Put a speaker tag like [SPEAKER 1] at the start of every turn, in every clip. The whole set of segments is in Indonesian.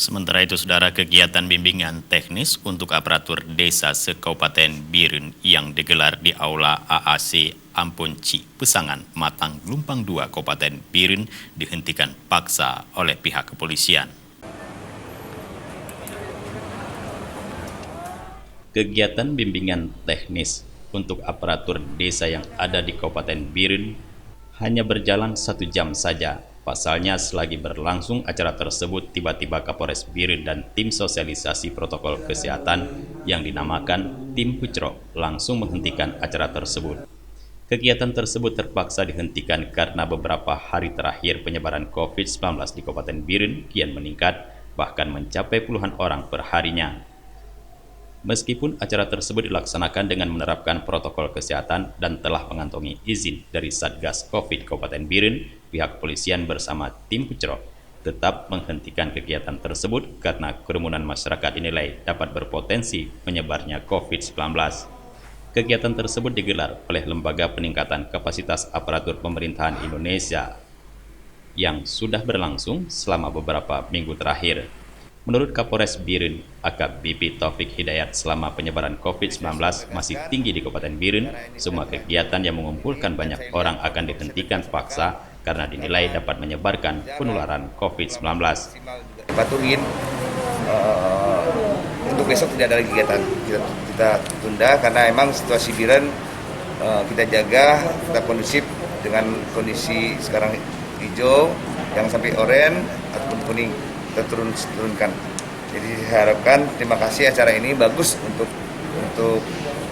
[SPEAKER 1] Sementara itu, saudara, kegiatan bimbingan teknis untuk aparatur desa se-Kabupaten Biren yang digelar di Aula AAC Ampunci Pesangan Matang Lumpang 2 Kabupaten Biren dihentikan paksa oleh pihak kepolisian. Kegiatan bimbingan teknis untuk aparatur desa yang ada di Kabupaten Biren hanya berjalan 1 jam saja. Pasalnya, selagi berlangsung acara tersebut, tiba-tiba Kapolres Biren dan tim sosialisasi protokol kesehatan yang dinamakan Tim Pucro langsung menghentikan acara tersebut. Kegiatan tersebut terpaksa dihentikan karena beberapa hari terakhir penyebaran COVID-19 di Kabupaten Biren kian meningkat, bahkan mencapai puluhan orang per harinya. Meskipun acara tersebut dilaksanakan dengan menerapkan protokol kesehatan dan telah mengantongi izin dari Satgas COVID Kabupaten Biren, pihak kepolisian bersama Tim Pucro tetap menghentikan kegiatan tersebut karena kerumunan masyarakat dinilai dapat berpotensi menyebarnya COVID-19. Kegiatan tersebut digelar oleh Lembaga Peningkatan Kapasitas Aparatur Pemerintahan Indonesia yang sudah berlangsung selama beberapa minggu terakhir. Menurut Kapolres Biren, AKBP Taufik Hidayat, selama penyebaran COVID-19 masih tinggi di Kabupaten Biren, semua kegiatan yang mengumpulkan banyak orang akan dihentikan paksa karena dinilai dapat menyebarkan penularan COVID-19.
[SPEAKER 2] Patuhin untuk besok tidak ada lagi kegiatan, kita tunda karena emang situasi Biren kita jaga, kita kondusif dengan kondisi sekarang hijau, yang sampai oranye ataupun kuning kita turunkan. Jadi saya harapkan, terima kasih, acara ini bagus untuk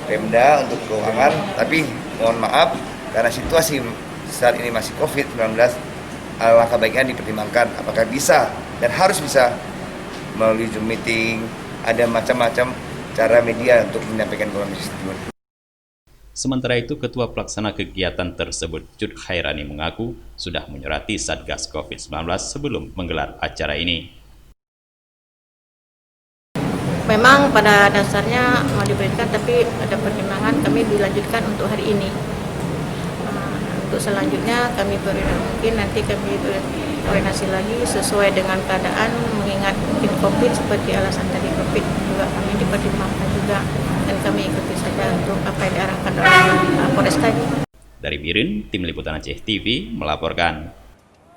[SPEAKER 2] Pemda, untuk keuangan, tapi mohon maaf karena situasi saat ini masih COVID-19, alangkah baiknya dipertimbangkan apakah bisa dan harus bisa melalui Zoom meeting, ada macam-macam cara media untuk menyampaikan informasi tersebut.
[SPEAKER 1] Sementara itu, Ketua Pelaksana kegiatan tersebut, Cud Khairani, mengaku sudah menyurati Satgas COVID-19 sebelum menggelar acara ini.
[SPEAKER 3] Memang pada dasarnya mau diberikan, tapi ada pertimbangan kami dilanjutkan untuk hari ini. Untuk selanjutnya kami mungkin nanti kami koordinasi lagi sesuai dengan keadaan, mengingat mungkin COVID seperti alasan tadi COVID juga kami dipertimbangkan juga, dan kami ikuti saja untuk apa yang diarahkan oleh Polres tadi.
[SPEAKER 1] Dari Biren, Tim Liputan Aceh TV melaporkan.